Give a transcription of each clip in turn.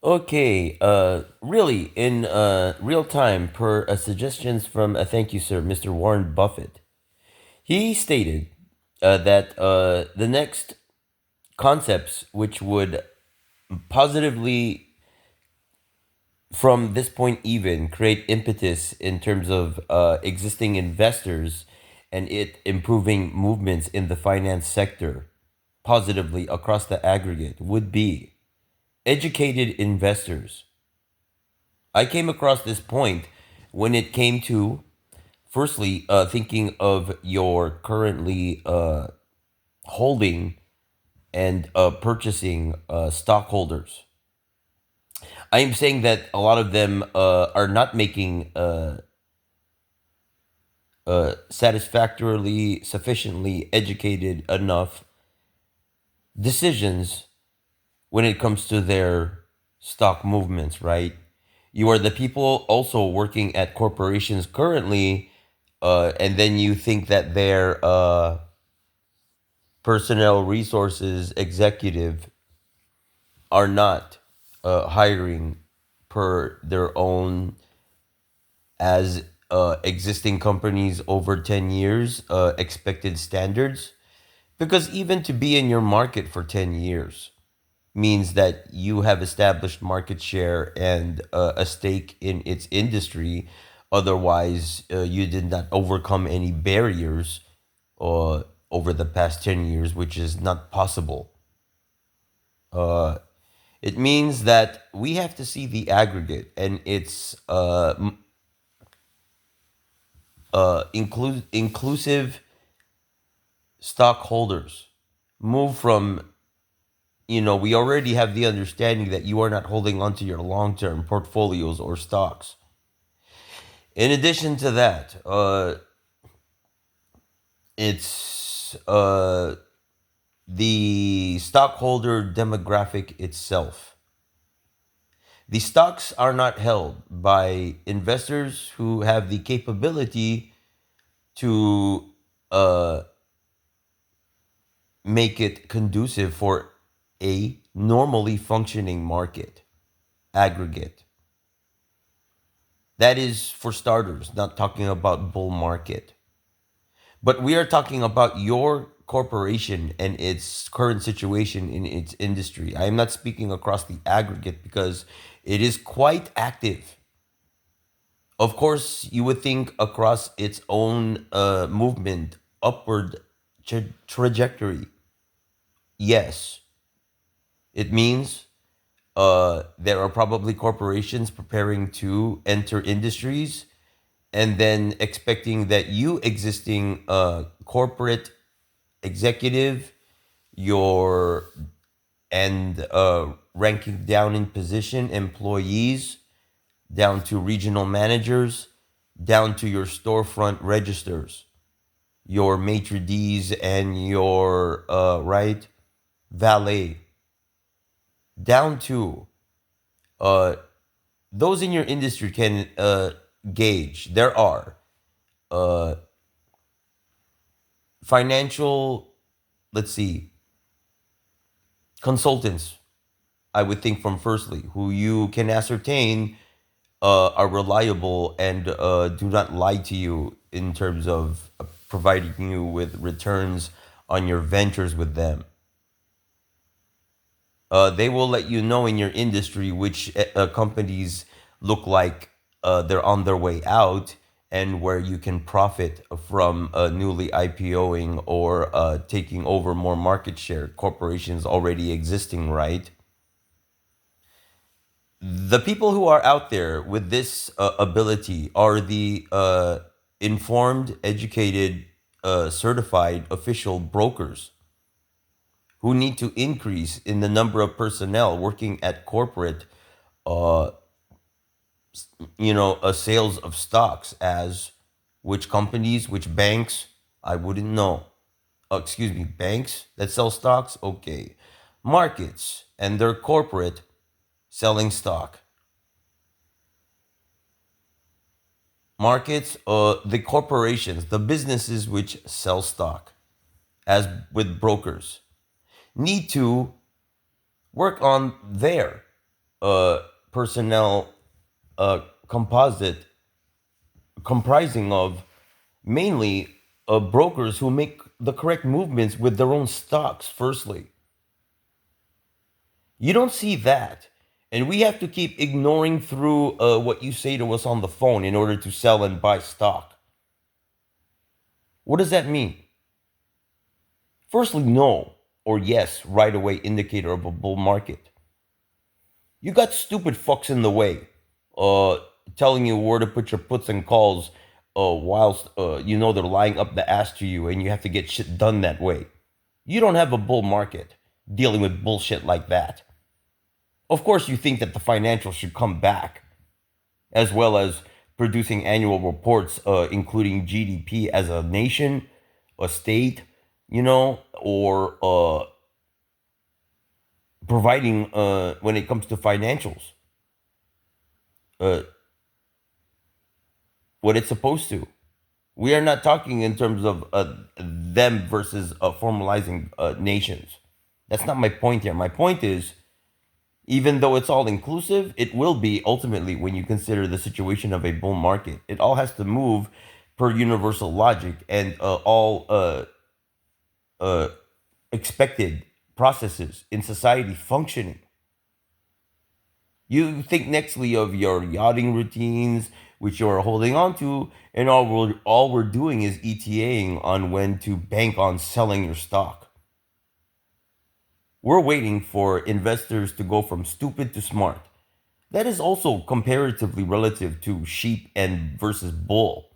Okay, really, in real time, per suggestions from, thank you, sir, Mr. Warren Buffett, he stated that the next concepts which would positively, from this point even, create impetus in terms of existing investors and it improving movements in the finance sector positively across the aggregate would be educated investors. I came across this point when it came to, firstly, thinking of your currently holding and purchasing stockholders. I am saying that a lot of them are not making satisfactorily, sufficiently educated enough decisions when it comes to their stock movements, right? You are the people also working at corporations currently, and then you think that their personnel resources executive are not hiring per their own as existing companies over 10 years expected standards. Because even to be in your market for 10 years means that you have established market share and a stake in its industry. Otherwise, you did not overcome any barriers uh, over the past 10 years, which is not possible. Uh, it means that we have to see the aggregate and its inclusive stockholders move from, we already have the understanding that you are not holding onto your long term portfolios or stocks. In addition to that, it's the stockholder demographic itself. The stocks are not held by investors who have the capability to uh, make it conducive for a normally functioning market aggregate. That is for starters, not talking about bull market. But we are talking about your corporation and its current situation in its industry. I am not speaking across the aggregate because it is quite active. Of course, you would think across its own movement, upward trajectory. Yes, it means there are probably corporations preparing to enter industries and then expecting that you, existing corporate executive, your and ranking down in position employees, down to regional managers, down to your storefront registers, your maitre d's and your right valet, down to uh, those in your industry can gauge. There are uh, financial, let's see, consultants, I would think from firstly, who you can ascertain are reliable and do not lie to you in terms of providing you with returns on your ventures with them. They will let you know in your industry which companies look like they're on their way out and where you can profit from newly IPOing or taking over more market share. Corporations already existing, right? The people who are out there with this ability are the informed, educated, certified official brokers who need to increase in the number of personnel working at corporate, uh, sales of stocks, as which companies, which banks, I wouldn't know. Excuse me, banks that sell stocks, okay. Markets and their corporate selling stock. Markets, the corporations, the businesses which sell stock, as with brokers, need to work on there. uh, personnel composite comprising of mainly brokers who make the correct movements with their own stocks, firstly. You don't see that. And we have to keep ignoring through what you say to us on the phone in order to sell and buy stock. What does that mean? Firstly, no or yes, right away indicator of a bull market. You got stupid fucks in the way, uh, telling you where to put your puts and calls, whilst you know they're lying up the ass to you, and you have to get shit done that way. You don't have a bull market dealing with bullshit like that. Of course, you think that the financials should come back, as well as producing annual reports, including GDP as a nation, a state, or providing when it comes to financials, uh, what it's supposed to. We are not talking in terms of them versus formalizing nations. That's not my point here. My point is, even though it's all inclusive, it will be ultimately when you consider the situation of a bull market. It all has to move per universal logic and all uh, expected processes in society functioning. You think nextly of your yachting routines, which you're holding on to, and all we're doing is ETAing on when to bank on selling your stock. We're waiting for investors to go from stupid to smart. That is also comparatively relative to sheep and versus bull.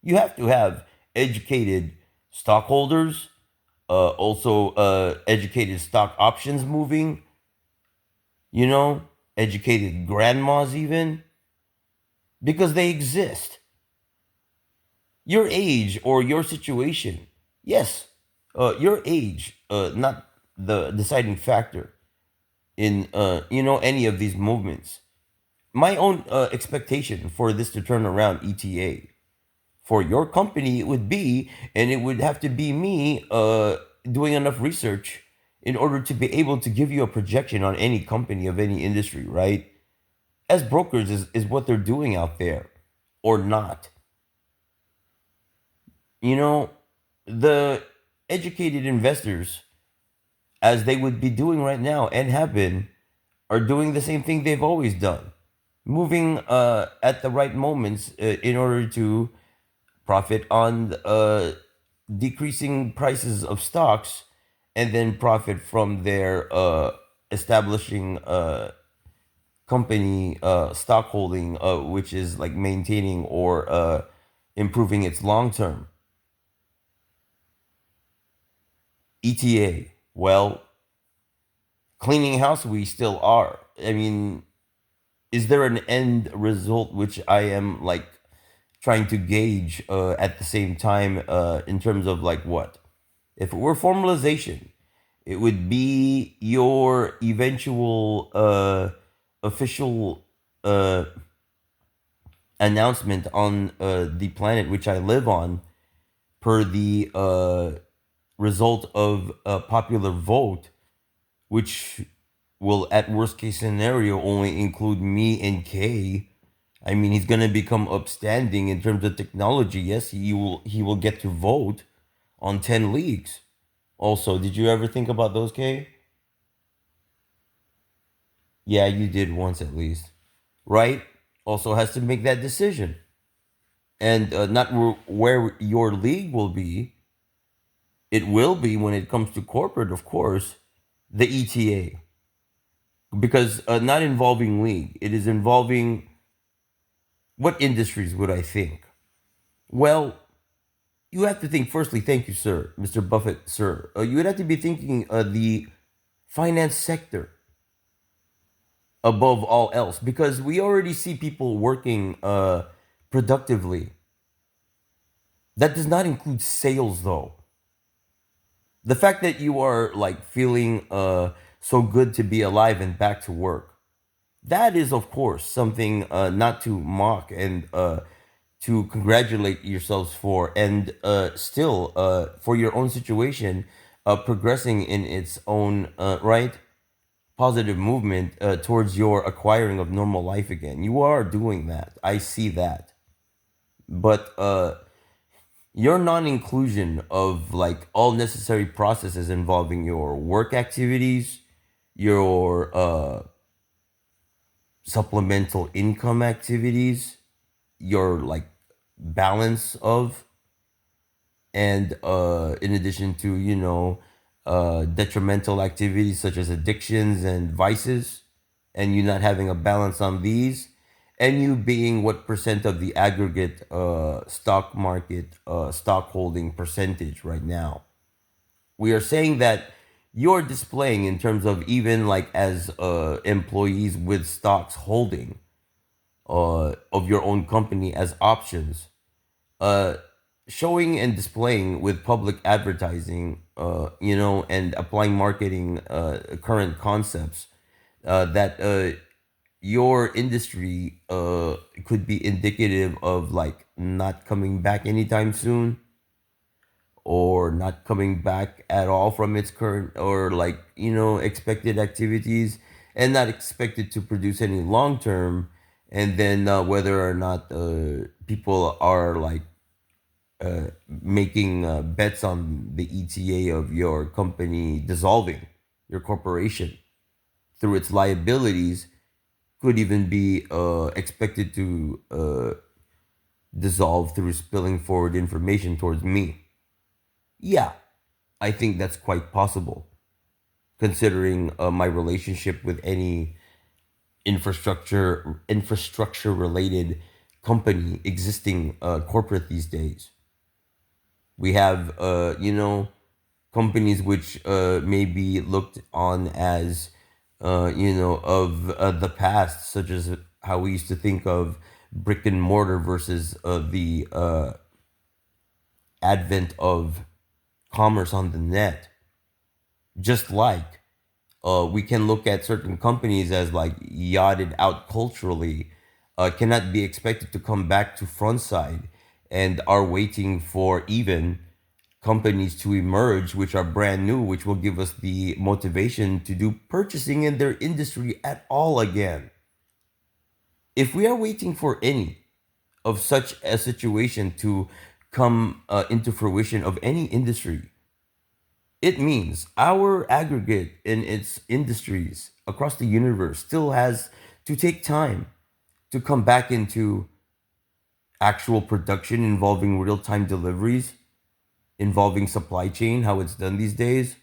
You have to have educated stockholders, also educated stock options moving, you know, educated grandmas even, because they exist. Your age or your situation, yes, your age, not the deciding factor in any of these movements. My own expectation for this to turn around ETA for your company it would be, and it would have to be me doing enough research in order to be able to give you a projection on any company of any industry, right? As brokers is what they're doing out there or not. You know, the educated investors, as they would be doing right now and have been, are doing the same thing they've always done, moving at the right moments in order to profit on decreasing prices of stocks, and then profit from their establishing company stock holding, which is like maintaining or improving its long term. ETA, well, cleaning house we still are. I mean, is there an end result which I am like trying to gauge at the same time in terms of like what? If it were formalization, it would be your eventual official uh, announcement on the planet which I live on per the result of a popular vote, which will, at worst case scenario, only include me and Kay. I mean, he's gonna become upstanding in terms of technology. Yes, he will get to vote on 10 leagues. Also, did you ever think about those, Kay? Yeah, you did once at least, right? Also has to make that decision, and not where your league will be. It will be when it comes to corporate, of course, the ETA, because not involving league, it is involving what industries would I think? Well, you have to think firstly. Thank you, sir, Mr. Buffett, sir. You would have to be thinking the finance sector above all else, because we already see people working productively. That does not include sales, though. The fact that you are like feeling so good to be alive and back to work, that is, of course, something not to mock and to congratulate yourselves for, and still for your own situation progressing in its own right positive movement towards your acquiring of normal life again. You are doing that. I see that. But your non-inclusion of like all necessary processes involving your work activities, your supplemental income activities, your like balance of, and in addition to, detrimental activities such as addictions and vices, and you not having a balance on these, and you being what percent of the aggregate stock market stock holding percentage right now. We are saying that you're displaying in terms of even like as employees with stocks holding of your own company as options, uh, showing and displaying with public advertising, and applying marketing current concepts that your industry could be indicative of like not coming back anytime soon, or not coming back at all from its current or like expected activities, and not expected to produce any long term. And then whether or not people are like making bets on the ETA of your company dissolving, your corporation through its liabilities, could even be expected to dissolve through spilling forward information towards me. Yeah, I think that's quite possible, considering my relationship with any infrastructure related company existing corporate these days. We have companies which may be looked on as of the past, such as how we used to think of brick and mortar versus the advent of commerce on the net. Just like we can look at certain companies as like yachted out culturally, cannot be expected to come back to front side, and are waiting for even companies to emerge which are brand new, which will give us the motivation to do purchasing in their industry at all again. If we are waiting for any of such a situation to come into fruition of any industry, it means our aggregate in its industries across the universe still has to take time to come back into actual production involving real time deliveries, involving supply chain, how it's done these days,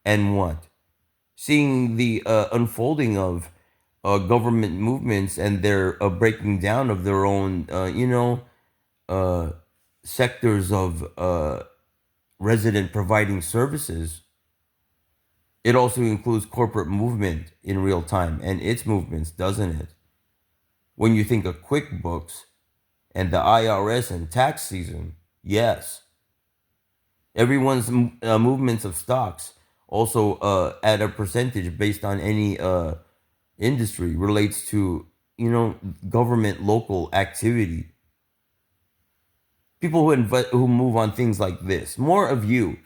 and what? Seeing the unfolding of government movements and their breaking down of their own, uh, sectors of resident providing services. It also includes corporate movement in real time and its movements, doesn't it? When you think of QuickBooks and the IRS and tax season, yes, everyone's movements of stocks also at a percentage based on any industry relates to government local activity. People who move on things like this, more of you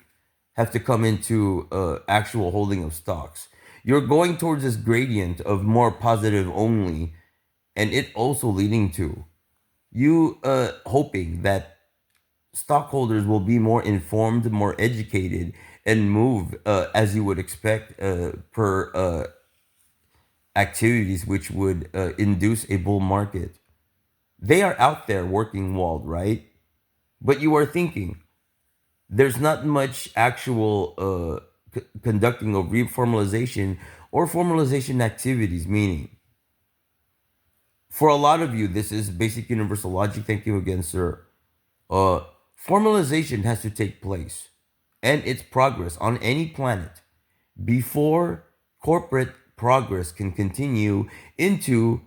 have to come into actual holding of stocks. You're going towards this gradient of more positive only, and it also leading to you hoping that stockholders will be more informed, more educated, and move as you would expect per activities which would induce a bull market. They are out there working walled, right? But you are thinking there's not much actual conducting of reformalization or formalization activities, meaning for a lot of you, this is basic universal logic. Thank you again, sir. Uh, Formalization has to take place and its progress on any planet before corporate progress can continue into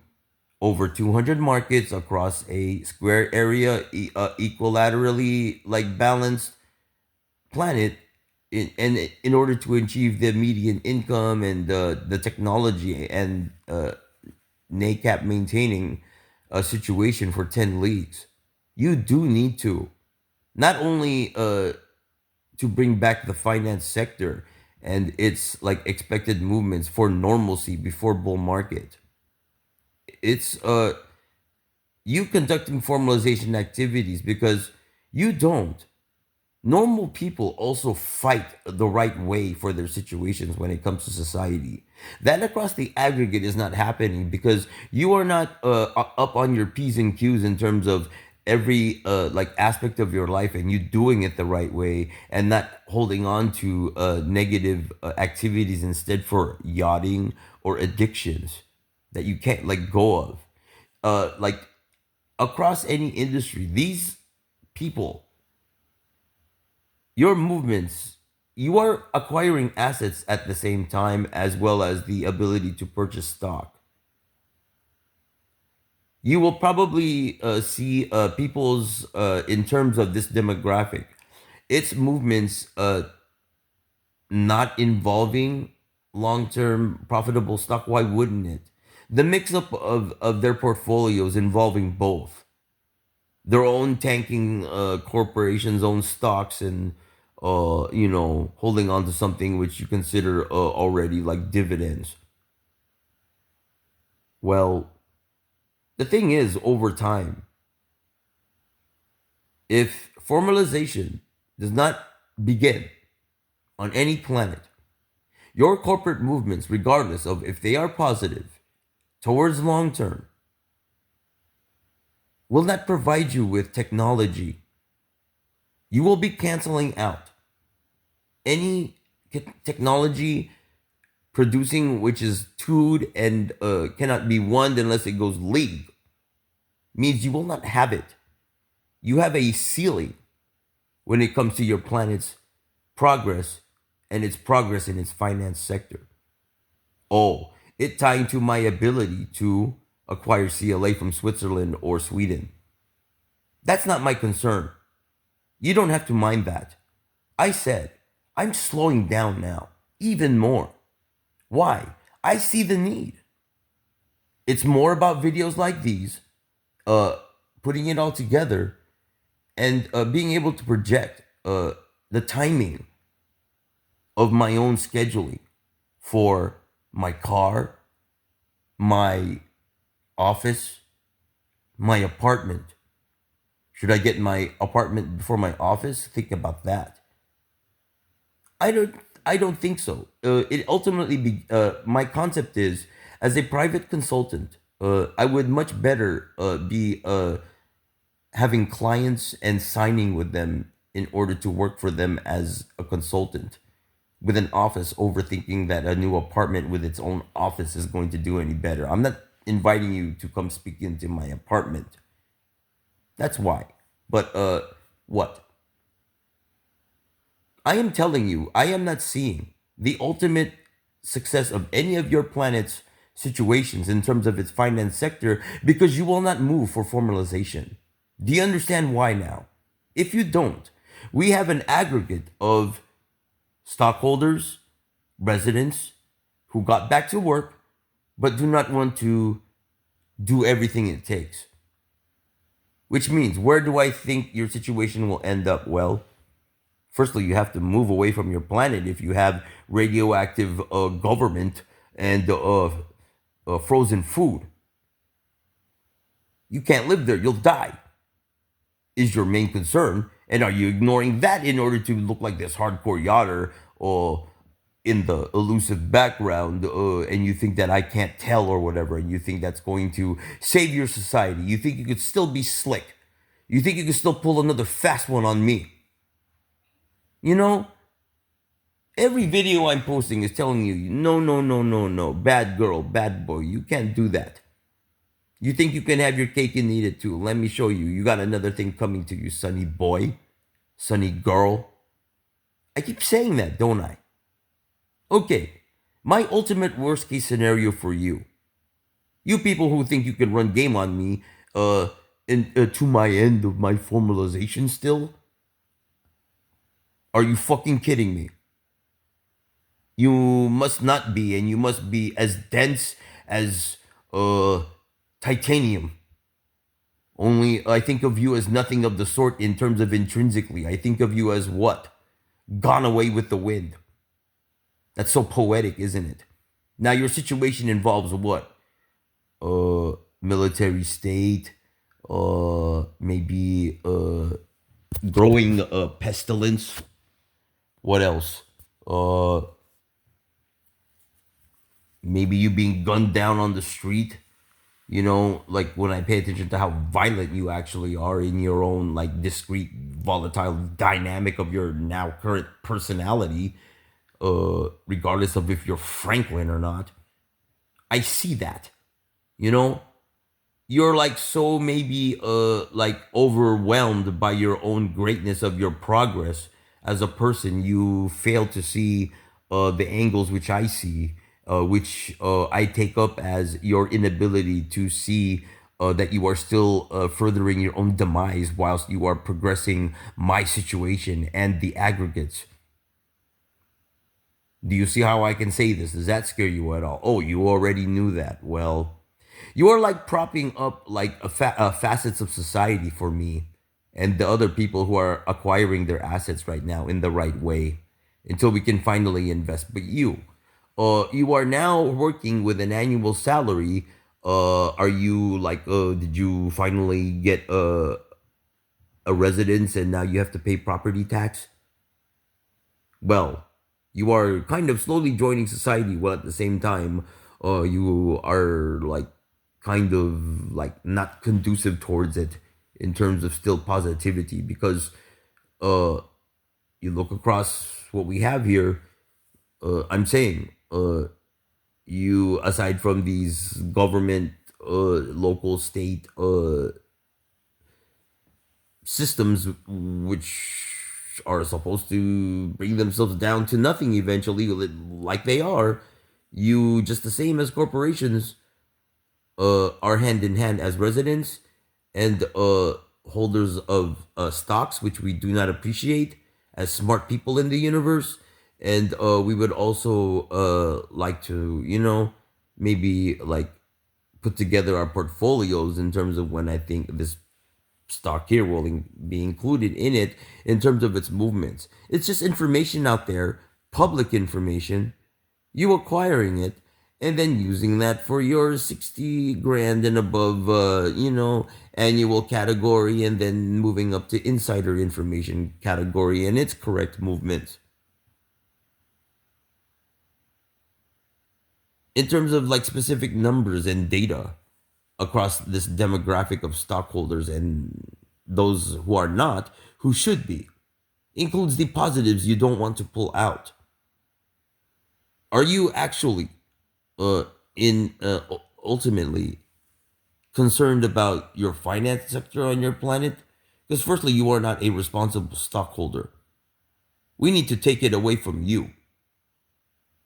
over 200 markets across a square area, equilaterally like balanced planet, in order to achieve the median income and the technology and NACAP maintaining a situation for 10 leagues. You do need to not only to bring back the finance sector and its like expected movements for normalcy before bull market. It's you conducting formalization activities because you don't. Normal people also fight the right way for their situations when it comes to society. That across the aggregate is not happening because you are not up on your P's and Q's in terms of every like aspect of your life, and you doing it the right way and not holding on to negative activities instead for yachting or addictions that you can't let go of. Like across any industry, these people, your movements, you are acquiring assets at the same time as well as the ability to purchase stock. You will probably see people's, in terms of this demographic, its movements not involving long term profitable stock. Why wouldn't it? The mix up of their portfolios involving both their own tanking corporations, own stocks, and holding on to something which you consider already like dividends. Well, the thing is, over time, if formalization does not begin on any planet, your corporate movements, regardless of if they are positive towards long term, will not provide you with technology. You will be canceling out any technology producing which is toed and cannot be won unless it goes league, means you will not have it. You have a ceiling when it comes to your planet's progress and its progress in its finance sector. Oh, it tying to my ability to acquire CLA from Switzerland or Sweden. That's not my concern. You don't have to mind that. I said, I'm slowing down now, even more. Why? I see the need. It's more about videos like these, uh, putting it all together, and being able to project the timing of my own scheduling for my car, my office, my apartment. Should I get my apartment before my office? Think about that. I don't. I don't think so. It ultimately my concept is as a private consultant. I would much better be having clients and signing with them in order to work for them as a consultant with an office, overthinking that a new apartment with its own office is going to do any better. I'm not inviting you to come speak into my apartment. That's why. But what? I am telling you, I am not seeing the ultimate success of any of your planet's situations in terms of its finance sector because you will not move for formalization. Do you understand why now? If you don't, we have an aggregate of stockholders, residents who got back to work but do not want to do everything it takes. Which means, where do I think your situation will end up? Well, firstly, you have to move away from your planet if you have radioactive government and frozen food. You can't live there, you'll die, is your main concern. And are you ignoring that in order to look like this hardcore yachter or in the elusive background, and you think that I can't tell or whatever, and you think that's going to save your society? You think you could still be slick? You think you could still pull another fast one on me? You know, every video I'm posting is telling you, no, no, no, no, no, bad girl, bad boy, you can't do that. You think you can have your cake and eat it too? Let me show you. You got another thing coming to you, sunny boy, sunny girl. I keep saying that, don't I? Okay, my ultimate worst case scenario for you. You people who think you can run game on me, to my end of my formalization still? Are you fucking kidding me? You must not be, and you must be as dense as titanium. Only I think of you as nothing of the sort in terms of intrinsically. I think of you as what? Gone away with the wind. That's so poetic, isn't it? Now your situation involves what? Military state, maybe growing pestilence. What else? Uh, maybe you being gunned down on the street. You know, like when I pay attention to how violent you actually are in your own like discrete, volatile dynamic of your now current personality, regardless of if you're Franklin or not. I see that. You know, you're like so maybe like overwhelmed by your own greatness of your progress as a person, you fail to see the angles which I see, which I take up as your inability to see that you are still furthering your own demise whilst you are progressing my situation and the aggregates. Do you see how I can say this? Does that scare you at all? Oh, you already knew that. Well, you are like propping up like facets of society for me and the other people who are acquiring their assets right now in the right way until we can finally invest. But you are now working with an annual salary. Are you like, did you finally get a residence and now you have to pay property tax? Well, you are kind of slowly joining society while at the same time you are like kind of like not conducive towards it in terms of still positivity because uh you look across what we have here. I'm saying you, aside from these government local state systems which are supposed to bring themselves down to nothing eventually, like they are, you, just the same as corporations, are hand in hand as residents and holders of stocks, which we do not appreciate as smart people in the universe. And we would also like to, maybe like put together our portfolios in terms of when I think this stock here will be included in it in terms of its movements. It's just information out there, public information, you acquiring it and then using that for your 60 grand and above annual category, and then moving up to insider information category and its correct movements in terms of like specific numbers and data across this demographic of stockholders and those who are not, who should be, includes the positives you don't want to pull out. Are you actually uh in ultimately concerned about your finance sector on your planet? Because firstly, you are not a responsible stockholder. We need to take it away from you.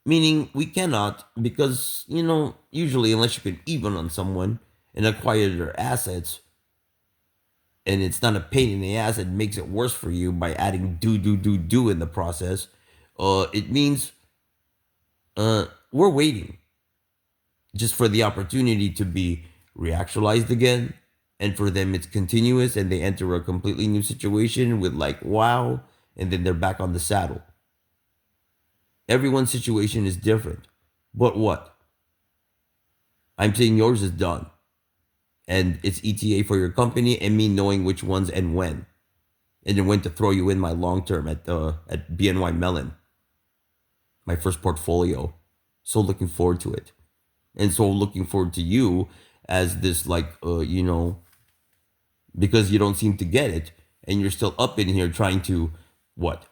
Meaning we cannot, because usually unless you can even on someone and acquire their assets, and it's not a pain in the ass, it makes it worse for you by adding do in the process. It means we're waiting just for the opportunity to be reactualized again. And for them, it's continuous and they enter a completely new situation with like, wow, and then they're back on the saddle. Everyone's situation is different. But what? I'm saying yours is done. And it's ETA for your company and me knowing which ones and when. And then when to throw you in my long term at BNY Mellon, my first portfolio. So looking forward to it. And so looking forward to you as this like because you don't seem to get it and you're still up in here trying to what,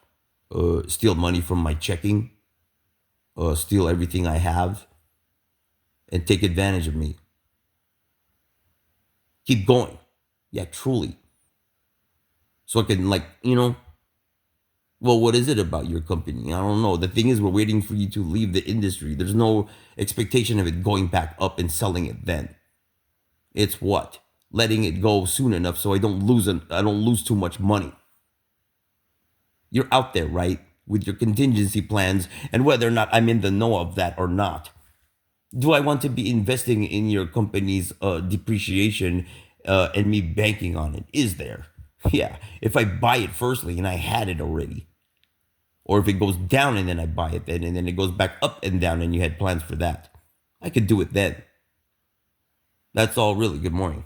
steal money from my checking, steal everything I have and take advantage of me. Keep going. Yeah, truly. So I can like well, what is it about your company? I don't know. The thing is, we're waiting for you to leave the industry. There's no expectation of it going back up and selling it then. It's what? Letting it go soon enough so I don't lose too much money. You're out there, right? With your contingency plans and whether or not I'm in the know of that or not. Do I want to be investing in your company's depreciation and me banking on it? Is there? Yeah. If I buy it firstly and I had it already, Or if it goes down and then I buy it then, and then it goes back up and down and you had plans for that, I could do it then. That's all really. Good morning.